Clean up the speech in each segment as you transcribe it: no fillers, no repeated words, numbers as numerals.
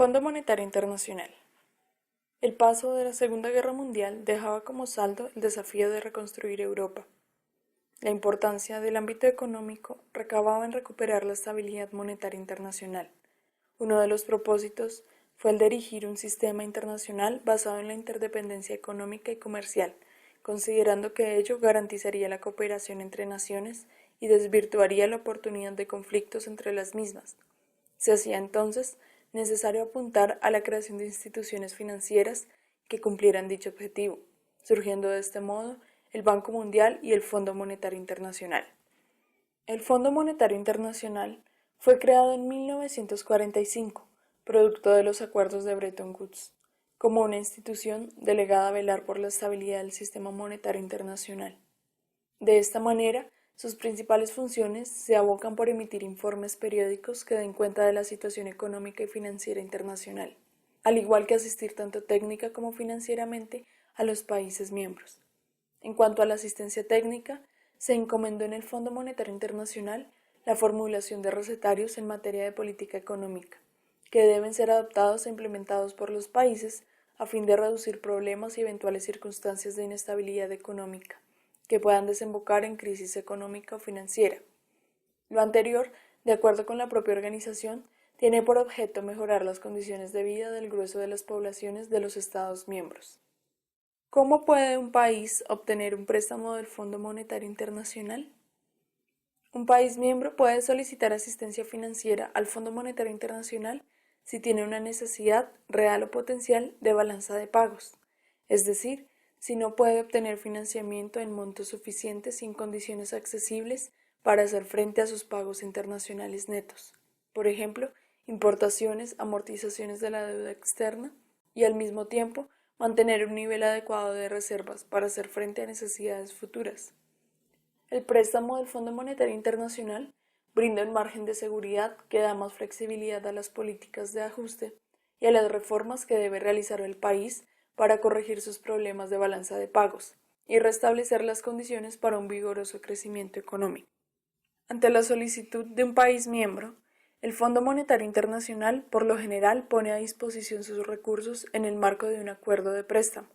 Fondo Monetario Internacional. El paso de la Segunda Guerra Mundial dejaba como saldo el desafío de reconstruir Europa. La importancia del ámbito económico recababa en recuperar la estabilidad monetaria internacional. Uno de los propósitos fue el de erigir un sistema internacional basado en la interdependencia económica y comercial, considerando que ello garantizaría la cooperación entre naciones y desvirtuaría la oportunidad de conflictos entre las mismas. Se hacía entonces necesario apuntar a la creación de instituciones financieras que cumplieran dicho objetivo, surgiendo de este modo el Banco Mundial y el Fondo Monetario Internacional. El Fondo Monetario Internacional fue creado en 1945, producto de los acuerdos de Bretton Woods, como una institución delegada a velar por la estabilidad del sistema monetario internacional. De esta manera, sus principales funciones se abocan por emitir informes periódicos que den cuenta de la situación económica y financiera internacional, al igual que asistir tanto técnica como financieramente a los países miembros. En cuanto a la asistencia técnica, se encomendó en el Fondo Monetario Internacional la formulación de recetarios en materia de política económica, que deben ser adoptados e implementados por los países a fin de reducir problemas y eventuales circunstancias de inestabilidad económica que puedan desembocar en crisis económica o financiera. Lo anterior, de acuerdo con la propia organización, tiene por objeto mejorar las condiciones de vida del grueso de las poblaciones de los Estados miembros. ¿Cómo puede un país obtener un préstamo del Fondo Monetario Internacional? Un país miembro puede solicitar asistencia financiera al Fondo Monetario Internacional si tiene una necesidad real o potencial de balanza de pagos, es decir, si no puede obtener financiamiento en montos suficientes y en condiciones accesibles para hacer frente a sus pagos internacionales netos, por ejemplo, importaciones, amortizaciones de la deuda externa, y al mismo tiempo mantener un nivel adecuado de reservas para hacer frente a necesidades futuras. El préstamo del Fondo Monetario Internacional brinda un margen de seguridad que da más flexibilidad a las políticas de ajuste y a las reformas que debe realizar el país para corregir sus problemas de balanza de pagos y restablecer las condiciones para un vigoroso crecimiento económico. Ante la solicitud de un país miembro, el Fondo Monetario Internacional por lo general pone a disposición sus recursos en el marco de un acuerdo de préstamo,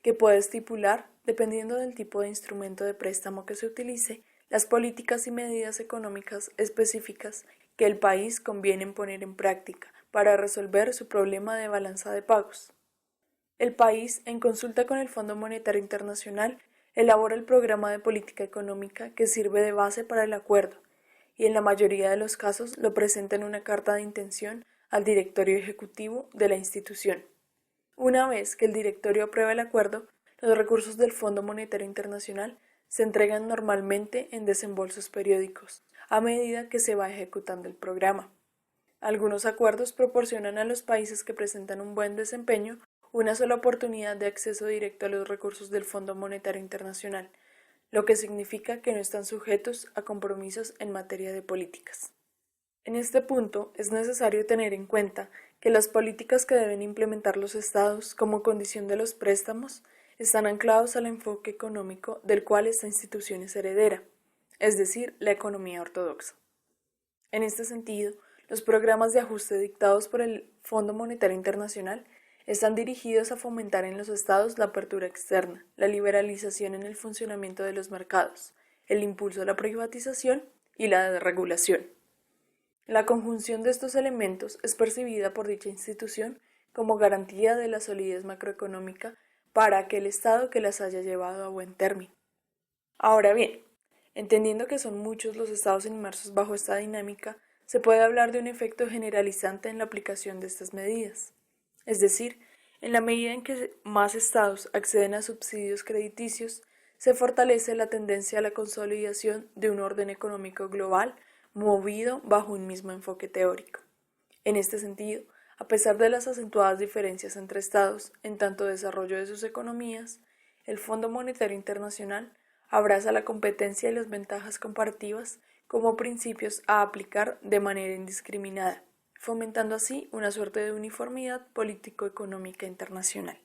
que puede estipular, dependiendo del tipo de instrumento de préstamo que se utilice, las políticas y medidas económicas específicas que el país conviene poner en práctica para resolver su problema de balanza de pagos. El país, en consulta con el Fondo Monetario Internacional, elabora el programa de política económica que sirve de base para el acuerdo y en la mayoría de los casos lo presenta en una carta de intención al directorio ejecutivo de la institución. Una vez que el directorio aprueba el acuerdo, los recursos del Fondo Monetario Internacional se entregan normalmente en desembolsos periódicos, a medida que se va ejecutando el programa. Algunos acuerdos proporcionan a los países que presentan un buen desempeño una sola oportunidad de acceso directo a los recursos del Fondo Monetario Internacional, lo que significa que no están sujetos a compromisos en materia de políticas. En este punto es necesario tener en cuenta que las políticas que deben implementar los Estados como condición de los préstamos están anclados al enfoque económico del cual esta institución es heredera, es decir, la economía ortodoxa. En este sentido, los programas de ajuste dictados por el Fondo Monetario Internacional están dirigidos a fomentar en los Estados la apertura externa, la liberalización en el funcionamiento de los mercados, el impulso a la privatización y la desregulación. La conjunción de estos elementos es percibida por dicha institución como garantía de la solidez macroeconómica para aquel Estado que las haya llevado a buen término. Ahora bien, entendiendo que son muchos los estados inmersos bajo esta dinámica, se puede hablar de un efecto generalizante en la aplicación de estas medidas. Es decir, en la medida en que más estados acceden a subsidios crediticios, se fortalece la tendencia a la consolidación de un orden económico global movido bajo un mismo enfoque teórico. En este sentido, a pesar de las acentuadas diferencias entre estados en tanto desarrollo de sus economías, el Fondo Monetario Internacional abraza la competencia y las ventajas comparativas como principios a aplicar de manera indiscriminada, fomentando así una suerte de uniformidad político-económica internacional.